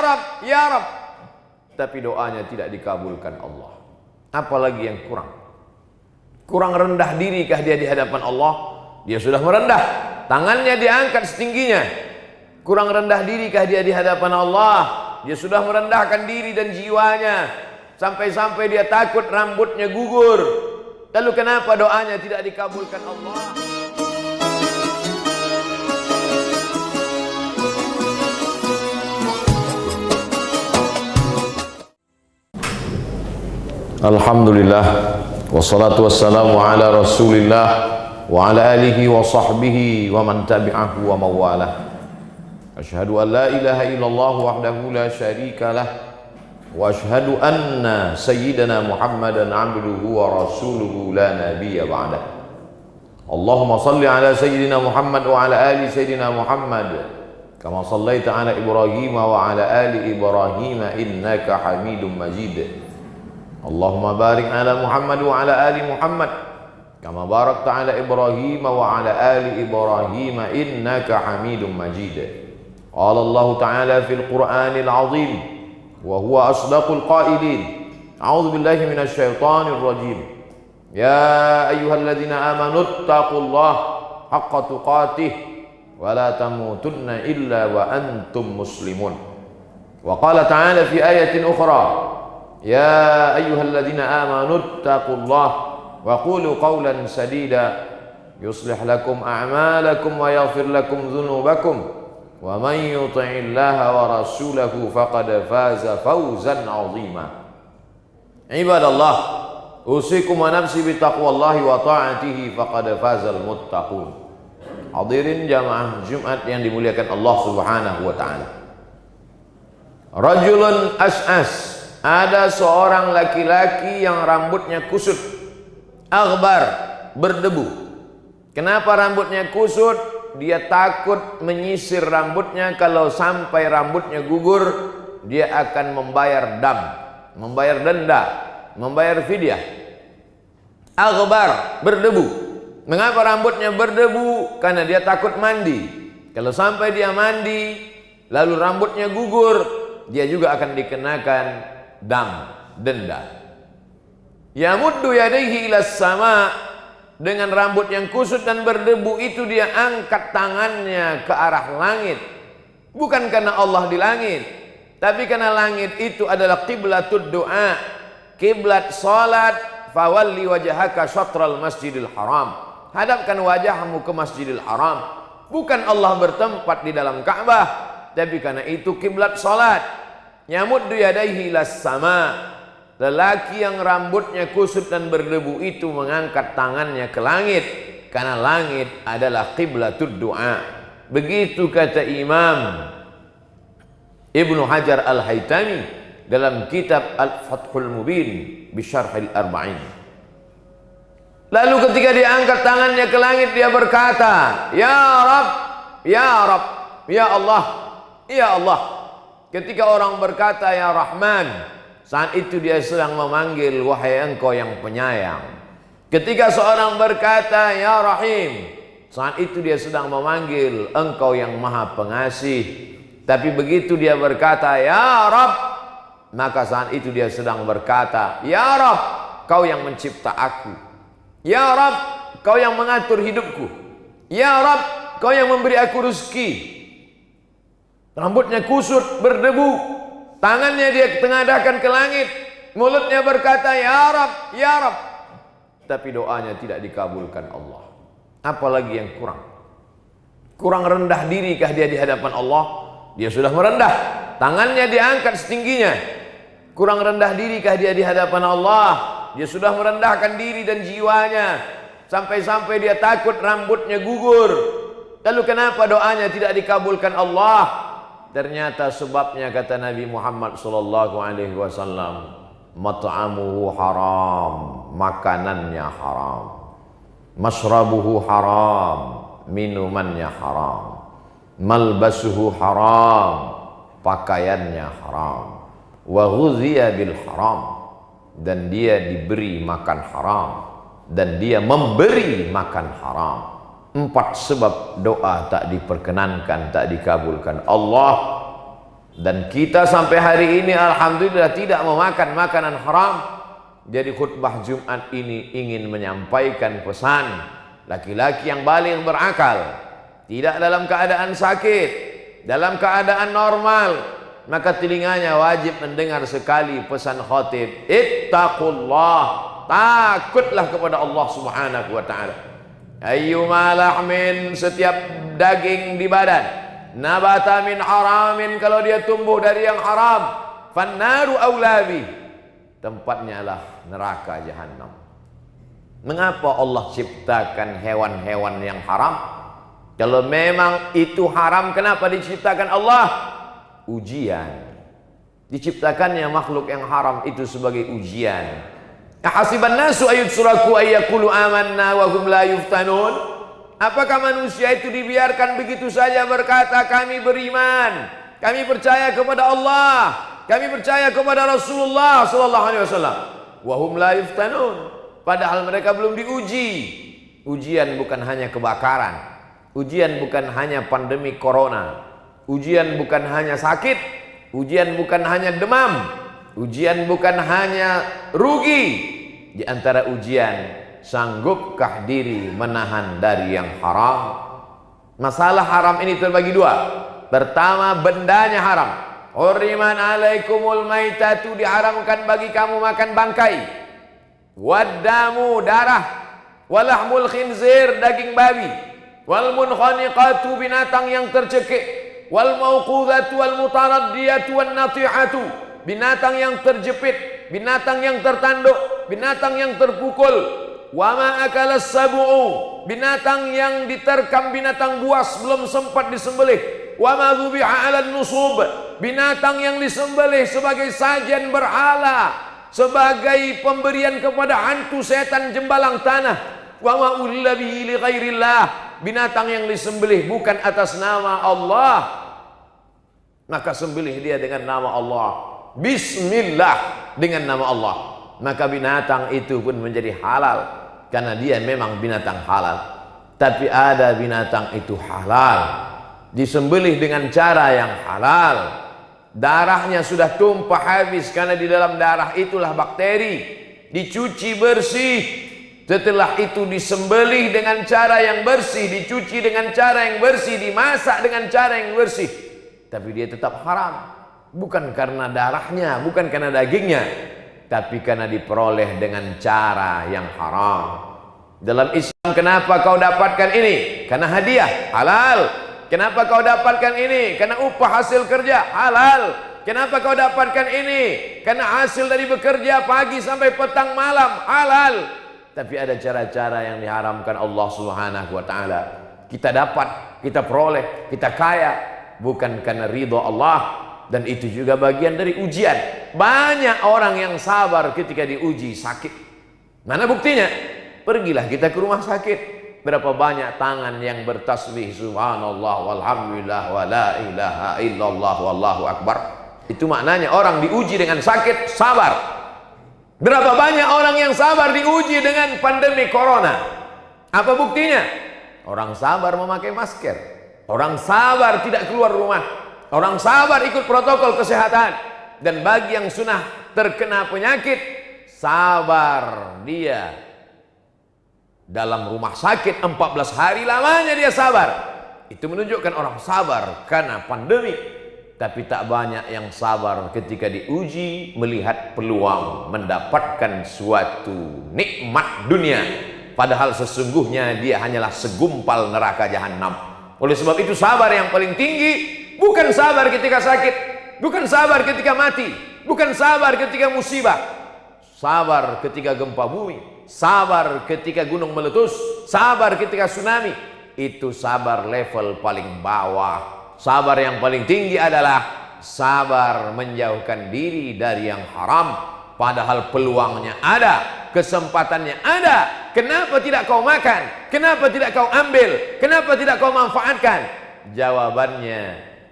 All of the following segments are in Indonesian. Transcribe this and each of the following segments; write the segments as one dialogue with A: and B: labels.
A: Rab, ya Rab, tapi doanya tidak dikabulkan Allah. Apalagi yang kurang? Kurang rendah dirikah dia di hadapan Allah? Dia sudah merendah, tangannya diangkat setingginya. Kurang rendah dirikah dia di hadapan Allah? Dia sudah merendahkan diri dan jiwanya, sampai-sampai dia takut rambutnya gugur. Lalu kenapa doanya tidak dikabulkan Allah? Alhamdulillah, wassalatu wassalamu ala Rasulillah wa ala alihi wa sahbihi wa man tabi'ahu wa mawalah. Asyhadu an la ilaha illallah wahdahu la syarika lah, wa asyhadu anna sayyidana Muhammadan abduhu wa rasuluhu la nabiyya ba'dah. Allahumma salli ala sayyidina Muhammad wa ala ali sayyidina Muhammad kama sallaita ala Ibrahim wa ala ali Ibrahim innaka Hamidum Majid. Allahumma barik ala Muhammad wa ala ali Muhammad kama barakta ala Ibrahim wa ala ali Ibrahim innaka Hamidum Majid. Qala Allah Ta'ala fil Qur'anil Azim wa huwa asdaqul qailin. A'udzu billahi minasy syaithanir rajim. Ya ayyuhalladzina amanu taqullaha haqqa tuqatih wa la tamutunna illa wa antum muslimun. Wa qala ta'ala fi ayatin ukhra, ya ayyuhalladzina amanu taqullaha wa qulu qawlan sadida yuslih lakum a'malakum wa yaghfir lakum dhunubakum wa man yuti'illaha wa rasulahu faqad faza fawzan 'azima. Ibadallah, usikum wa nafsi bitaqwallahi wa ta'atihi faqad fazal muttaqun. Hadirin jamaah Jumat yang dimuliakan Allah Subhanahu wa taala. Rajulun as'as, ada seorang laki-laki yang rambutnya kusut, aghbar, berdebu. Kenapa rambutnya kusut? Dia takut menyisir rambutnya, kalau sampai rambutnya gugur dia akan membayar dam, membayar denda, membayar fidyah. Aghbar, berdebu. Mengapa rambutnya berdebu? Karena dia takut mandi. Kalau sampai dia mandi lalu rambutnya gugur, dia juga akan dikenakan dam, denda. Yamuddu yadayhi ilas sama, dengan rambut yang kusut dan berdebu itu dia angkat tangannya ke arah langit. Bukan karena Allah di langit, tapi karena langit itu adalah qiblatud du'a, kiblat salat. Fawalli wajhaka syatral masjidil haram, hadapkan wajahmu ke Masjidil Haram. Bukan Allah bertempat di dalam Ka'bah, tapi karena itu kiblat salat. Yamuddu yadayhi ilas sama, lelaki yang rambutnya kusut dan berdebu itu mengangkat tangannya ke langit, karena langit adalah qiblatud du'a. Begitu kata Imam Ibnu Hajar Al-Haytami dalam kitab Al-Fathul Mubin bi Syarhil Arba'in. Lalu ketika dia angkat tangannya ke langit, dia berkata, ya Rab, ya Rab, ya Allah, ya Allah. Ketika orang berkata ya Rahman, saat itu dia sedang memanggil wahai engkau yang penyayang. Ketika seorang berkata ya Rahim, saat itu dia sedang memanggil engkau yang maha pengasih. Tapi begitu dia berkata ya Rab, maka saat itu dia sedang berkata, ya Rab, kau yang mencipta aku. Ya Rab, kau yang mengatur hidupku. Ya Rab, kau yang memberi aku rezeki. Rambutnya kusut, berdebu, tangannya dia tengadahkan ke langit, mulutnya berkata ya Rab, ya Rab, tapi doanya tidak dikabulkan Allah. Apalagi yang kurang? Kurang rendah dirikah dia di hadapan Allah? Dia sudah merendah, tangannya diangkat setingginya. Kurang rendah dirikah dia di hadapan Allah? Dia sudah merendahkan diri dan jiwanya, sampai-sampai dia takut rambutnya gugur. Lalu kenapa doanya tidak dikabulkan Allah? Ternyata sebabnya kata Nabi Muhammad sallallahu alaihi wasallam, mat'amuhu haram, makanannya haram. Mashrabuhu haram, minumannya haram. Malbasuhu haram, pakaiannya haram. Wa ghudhiya bil haram, dan dia diberi makan haram, dan dia memberi makan haram. 4 sebab doa tak diperkenankan, tak dikabulkan Allah. Dan kita sampai hari ini alhamdulillah tidak memakan makanan haram. Jadi khutbah Jumat ini ingin menyampaikan pesan laki-laki yang baligh berakal, tidak dalam keadaan sakit, dalam keadaan normal, maka telinganya wajib mendengar sekali pesan khatib. Ittaqullah, takutlah kepada Allah Subhanahu wa taala. Ayyuma lahmin, setiap daging di badan, nabata min haramin, kalau dia tumbuh dari yang haram, fannaru aulabi, tempatnya lah neraka jahanam. Mengapa Allah ciptakan hewan-hewan yang haram? Kalau memang itu haram, kenapa diciptakan Allah? Ujian. Diciptakannya makhluk yang haram itu sebagai ujian. Ahasiban nasu ayyutsraku ayyaqulu amanna wa hum la yuftanun? Apakah manusia itu dibiarkan begitu saja berkata kami beriman, kami percaya kepada Allah, kami percaya kepada Rasulullah sallallahu alaihi wasallam, wa hum la yuftanun, padahal mereka belum diuji. Ujian bukan hanya kebakaran, ujian bukan hanya pandemi corona, ujian bukan hanya sakit, ujian bukan hanya demam, ujian bukan hanya rugi. Di antara ujian, sanggupkah diri menahan dari yang haram? Masalah haram ini terbagi dua. Pertama, bendanya haram. Hurriman alaikumul maitatu, diharamkan bagi kamu makan bangkai. Waddamu, darah. Walahmul khinzir, daging babi. Wal munkhaniqatu, binatang yang tercekik. Wal mauqudhatu wal mutaraddiyatu wan natihatu, binatang yang terjepit, binatang yang tertanduk, binatang yang terpukul. Wa ma akalas sab'u, binatang yang diterkam, binatang buas belum sempat disembelih. Wa ma dzubiha 'alan nusub, binatang yang disembelih sebagai sajian berhala, sebagai pemberian kepada hantu setan jembalang tanah. Wa ma uhilla bihi li ghairillah, binatang yang disembelih bukan atas nama Allah, maka sembelih dia dengan nama Allah. Bismillah, dengan nama Allah, maka binatang itu pun menjadi halal karena dia memang binatang halal. Tapi ada binatang itu halal disembelih dengan cara yang halal, darahnya sudah tumpah habis karena di dalam darah itulah bakteri, dicuci bersih, setelah itu disembelih dengan cara yang bersih, dicuci dengan cara yang bersih, dimasak dengan cara yang bersih, tapi dia tetap haram. Bukan karena darahnya, bukan karena dagingnya, tapi karena diperoleh dengan cara yang haram. Dalam Islam, kenapa kau dapatkan ini? Karena hadiah, halal. Kenapa kau dapatkan ini? Karena upah hasil kerja, halal. Kenapa kau dapatkan ini? Karena hasil dari bekerja pagi sampai petang malam, halal. Tapi ada cara-cara yang diharamkan Allah Subhanahu wa taala. Kita dapat, kita peroleh, kita kaya bukan karena ridha Allah. Dan itu juga bagian dari ujian. Banyak orang yang sabar ketika diuji sakit. Mana buktinya? Pergilah kita ke rumah sakit. Berapa banyak tangan yang bertasbih subhanallah walhamdulillah wa la ilaha illallah wallahu akbar. Itu maknanya orang diuji dengan sakit, sabar. Berapa banyak orang yang sabar diuji dengan pandemi corona. Apa buktinya? Orang sabar memakai masker, orang sabar tidak keluar rumah, orang sabar ikut protokol kesehatan. Dan bagi yang sudah terkena penyakit, sabar dia dalam rumah sakit 14 hari lamanya dia sabar. Itu menunjukkan orang sabar karena pandemi. Tapi tak banyak yang sabar ketika diuji, melihat peluang mendapatkan suatu nikmat dunia, padahal sesungguhnya dia hanyalah segumpal neraka jahanam. Oleh sebab itu sabar yang paling tinggi bukan sabar ketika sakit, bukan sabar ketika mati, bukan sabar ketika musibah. Sabar ketika gempa bumi, sabar ketika gunung meletus, sabar ketika tsunami. Itu sabar level paling bawah. Sabar yang paling tinggi adalah sabar menjauhkan diri dari yang haram, padahal peluangnya ada, kesempatannya ada. Kenapa tidak kau makan? Kenapa tidak kau ambil? Kenapa tidak kau manfaatkan? Jawabannya,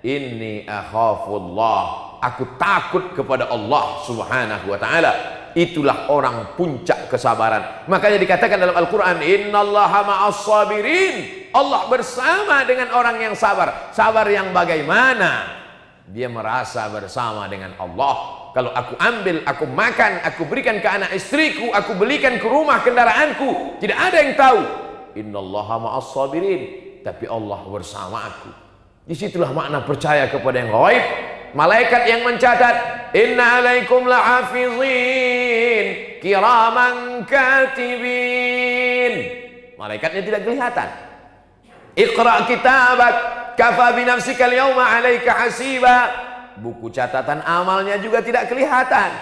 A: inni akhafullah, aku takut kepada Allah Subhanahu wa taala. Itulah orang puncak kesabaran. Makanya dikatakan dalam Al-Quran, innallaha ma'as sabirin, Allah bersama dengan orang yang sabar. Sabar yang bagaimana? dia merasa bersama dengan Allah. Kalau aku ambil, aku makan, aku berikan ke anak istriku, aku belikan ke rumah kendaraanku, tidak ada yang tahu. Innallaha ma'as sabirin, tapi Allah bersama aku. Disitulah makna percaya kepada yang gaib. Malaikat yang mencatat, inna alaikum lahafizin kiraman katibin. Malaikatnya tidak kelihatan. Iqra kitabak kafa binafsika al-yawma 'alaika hasiba. Buku catatan amalnya juga tidak kelihatan.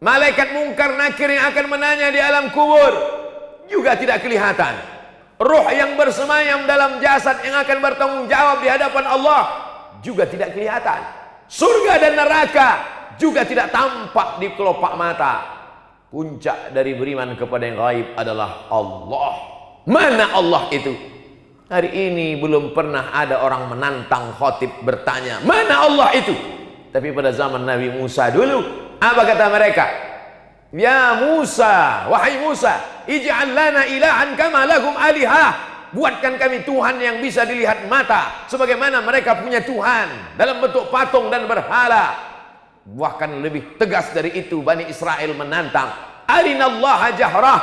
A: Malaikat mungkar nakir yang akan menanya di alam kubur juga tidak kelihatan. Ruh yang bersemayam dalam jasad yang akan bertanggung jawab di hadapan Allah juga tidak kelihatan. Surga dan neraka juga tidak tampak di kelopak mata. Puncak dari beriman kepada yang gaib adalah Allah. Mana Allah itu? Hari ini belum pernah ada orang menantang khatib bertanya, mana Allah itu? Tapi pada zaman Nabi Musa dulu, apa kata mereka? Ya Musa, wahai Musa, ij'al lana ilahan kama lahum alihah. Buatkan kami Tuhan yang bisa dilihat mata, sebagaimana mereka punya Tuhan dalam bentuk patung dan berhala. Bahkan lebih tegas dari itu, Bani Israel menantang, arinallaha jahrah,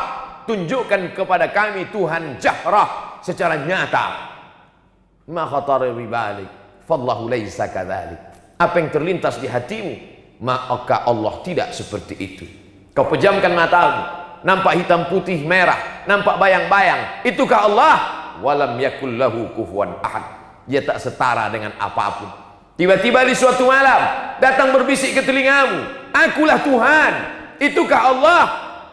A: tunjukkan kepada kami Tuhan jahrah, secara nyata. Ma khatara bi balik fallahu laisa kadzalik. Apa yang terlintas di hatimu, maka Allah tidak seperti itu. Kau pejamkan matamu, nampak hitam putih merah, nampak bayang-bayang, itukah Allah? Walam yakul lahu kufuwan ahad. Dia tak setara dengan apapun. Tiba-tiba di suatu malam datang berbisik ke telingamu, akulah Tuhan, itukah Allah?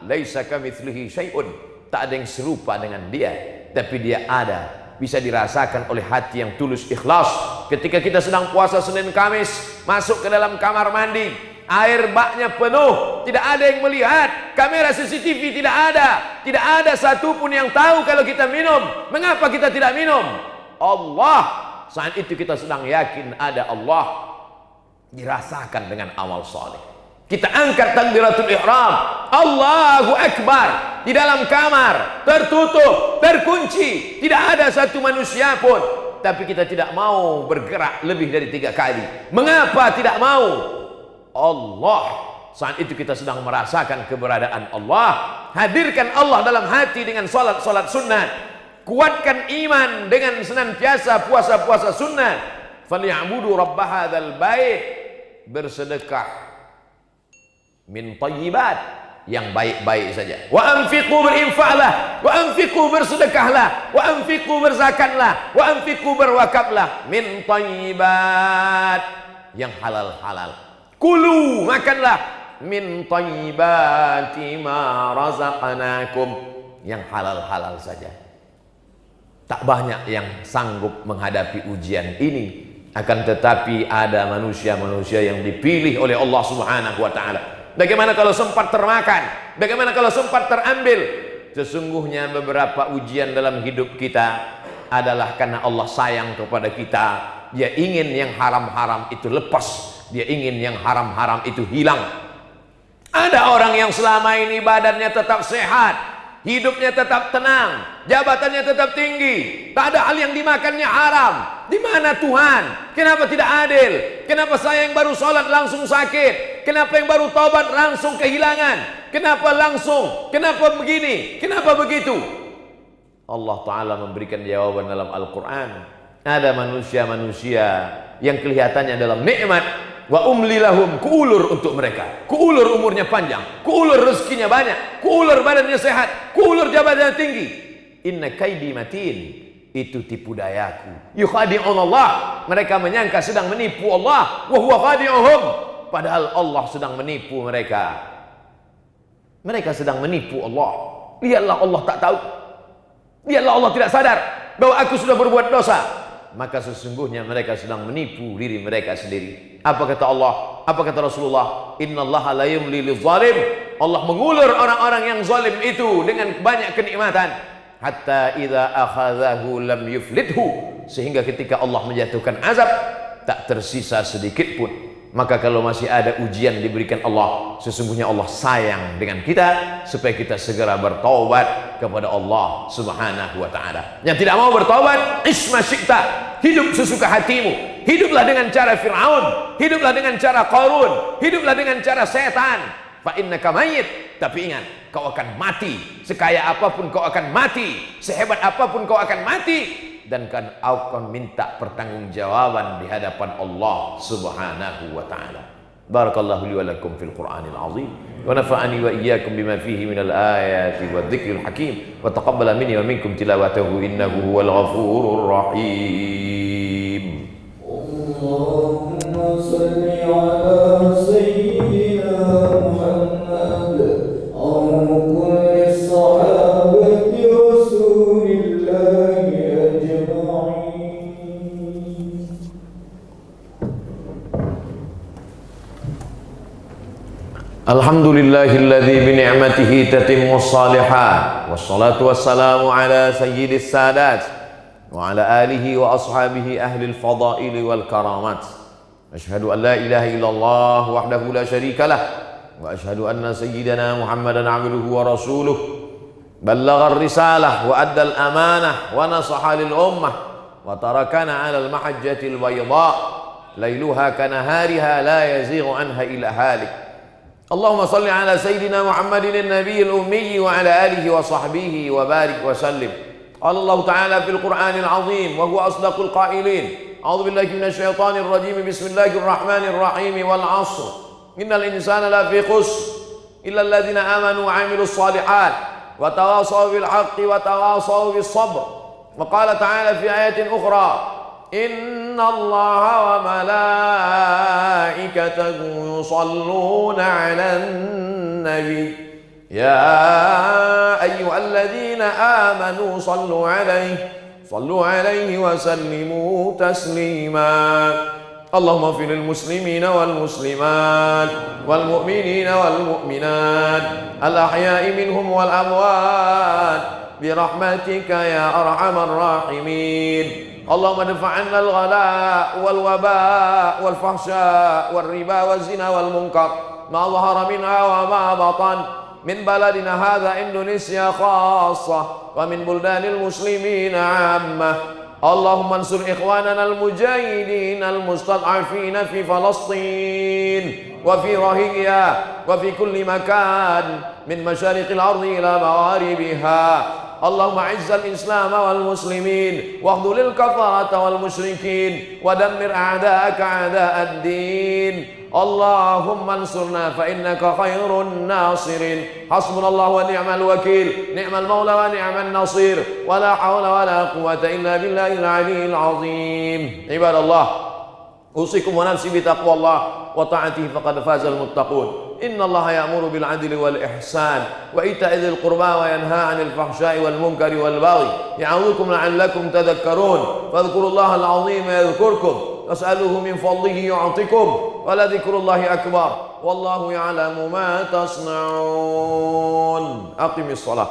A: Laisa kamitslihi syai'un. Tak ada yang serupa dengan dia, tapi dia ada, bisa dirasakan oleh hati yang tulus ikhlas. Ketika kita sedang puasa Senin Kamis, masuk ke dalam kamar mandi, air baknya penuh, tidak ada yang melihat, kamera CCTV tidak ada satupun yang tahu kalau kita minum. Mengapa kita tidak minum? Allah, saat itu kita sedang yakin ada Allah, dirasakan dengan amal soleh. Kita angkat takbiratul ihram, Allahu Akbar, di dalam kamar, tertutup, terkunci, tidak ada satu manusia pun. Tapi kita tidak mau bergerak lebih dari 3 kali. Mengapa tidak mau? Allah, saat itu kita sedang merasakan keberadaan Allah. Hadirkan Allah dalam hati dengan salat-salat sunnah. Kuatkan iman dengan senantiasa puasa-puasa sunnah. Falyabudu rabb hadzal bait, bersedekah min thayyibat, yang baik-baik saja. Wa anfiqu, berinfaklah, wa anfiqu, bersedekahlah, wa anfiqu, berzakatlah, wa anfiqu, berwakaflah, min thayyibat, yang halal-halal. Kulu, makanlah, min thayyibati ma razaqnakum, yang halal-halal saja. Tak banyak yang sanggup menghadapi ujian ini, akan tetapi ada manusia-manusia yang dipilih oleh Allah Subhanahu wa taala. Bagaimana kalau sempat termakan? Bagaimana kalau sempat terambil? Sesungguhnya beberapa ujian dalam hidup kita adalah karena Allah sayang kepada kita. Dia ingin yang haram-haram itu lepas, dia ingin yang haram-haram itu hilang. Ada orang yang selama ini badannya tetap sehat, hidupnya tetap tenang, jabatannya tetap tinggi, tak ada hal yang dimakannya haram. Di mana Tuhan? Kenapa tidak adil? Kenapa saya yang baru sholat langsung sakit? Kenapa yang baru taubat langsung kehilangan? Kenapa langsung? Kenapa begini? Kenapa begitu? Allah Ta'ala memberikan jawaban dalam Al-Quran. Ada manusia-manusia yang kelihatannya dalam nikmat, wa umli lahum, kuulur untuk mereka, kuulur umurnya panjang, kuulur rezekinya banyak, kuulur badannya sehat, kuulur jabatannya tinggi. Inna kaidi matin, itu tipu dayaku. Yukhadi'un Allah, mereka menyangka sedang menipu Allah, wa huwa khadi'uhum, padahal Allah sedang menipu mereka. Mereka sedang menipu Allah. Lihatlah Allah tak tahu, lihatlah Allah tidak sadar bahwa aku sudah berbuat dosa. Maka sesungguhnya mereka sedang menipu diri mereka sendiri. Apa kata Allah? Apa kata Rasulullah? Innallaha la yumli lizalim. Allah mengulur orang-orang yang zalim itu dengan banyak kenikmatan. Hatta idza akhadhahu lam yuflithu, sehingga ketika Allah menjatuhkan azab tak tersisa sedikit pun. Maka kalau masih ada ujian diberikan Allah, sesungguhnya Allah sayang dengan kita supaya kita segera bertaubat kepada Allah Subhanahu wa taala. Yang tidak mau bertaubat, isma syi'ta, hidup sesuka hatimu. hiduplah dengan cara Fir'aun, hiduplah dengan cara Qarun, hiduplah dengan cara setan. Fa innaka mayyit, tapi ingat, kau akan mati. Sekaya apapun kau akan mati, sehebat apapun kau akan mati, dan kan akan minta pertanggungjawaban di hadapan Allah Subhanahu wa taala. Barakallahu li wa lakum fil Qur'anil azim wa nafa'ani wa iyyakum bima fihi minal ayati wadh-dhikril hakim wa taqabbala minni wa minkum tilawatahu innahu huwal ghafurur rahim. Allahumma shalli ala sayyidina Muhammad wa kulli sahabati rasulillahi ajma'in. Alhamdulillahilladzi bi ni'matihi tatimmus shalihat wassalatu wassalamu ala sayyidis sadat wa ala alihi wa ashabihi ahlil fadaili wal karamat. Asyhadu an la ilaha illallah wahdahu la syarikalah wa asyhadu anna sayyidana Muhammadan abduhu wa rasuluh ballagha ar-risalah wa adda al-amanah wa nasaha lil ummah wa tarakana 'ala al-mahajjati al-bayda lailuha kanahariha la yazighu anha illa halik. Allahumma salli ala sayyidina Muhammadin an-nabiyil ummi wa ala alihi wa sahbihi wa barik wa sallim. Qala Allah ta'ala fil Qur'anil azim wa huwa asdaqul qailin. A'udzu billahi minasy syaithanir rajim. Bismillahir rahmanir rahim. Wal 'ashr. Innal insana lafi khusr illa alladziina amanu wa 'amilus shalihat wa tawassaw bil haqqi wa tawassaw bis sabr. Wa qala ta'ala fi ayatin ukhra Inna Allaha wa malaikatahu yusalluna 'alan nabi ya ayyuhalladzina amanu sallu 'alaihi wa sallimu taslima. Allahumma ighfir lil muslimina wal muslimat wal mu'minina wal mu'minat al ahya'i minhum wal amwat bi rahmatika ya arhamar rahimin. Allahumma dafa'anna al-ghala wal waba wal fahsya wal riba wal zina wal munkar ma dhahara minha wa ma batan min baladina hadha Indonesia khassa wa min buldanil muslimin 'ammah. Allahumma ansur ikhwanana al-mujahidin al-mustad'afina fi Falastin wa fi Rohingya wa fi kulli makan min masyariqil ardi ila magharibiha. Allahumma izzal islam wal muslimin wa akhdhulil kafarata wal musyrikin wa dammir a'da'aka a'da'ad-din. Allahumma ansurna fa innaka khairun nasirin. Hasbunallahu wa ni'mal wakil, ni'mal maula wa ni'man nasir, wa la hawla wa la quwwata illa billahil aliyyil azim. Ibadallah, usikum wa nafsi bi taqwallah wa ta'atihi faqad fazal muttaqun. Inna Allah ya'muru bil 'adli wal ihsan wa ita'i dzil qurba wa yanha 'anil fahsya'i wal munkari wal baghi ya'idzukum la'allakum tadhakkarun. Fadhkurullaha al-'azima yadhkurkum was'aluhu min fadlihi yu'tikum wa la dzikrullahi akbar wallahu ya'lamu ma tasna'un. Aqimis shalah.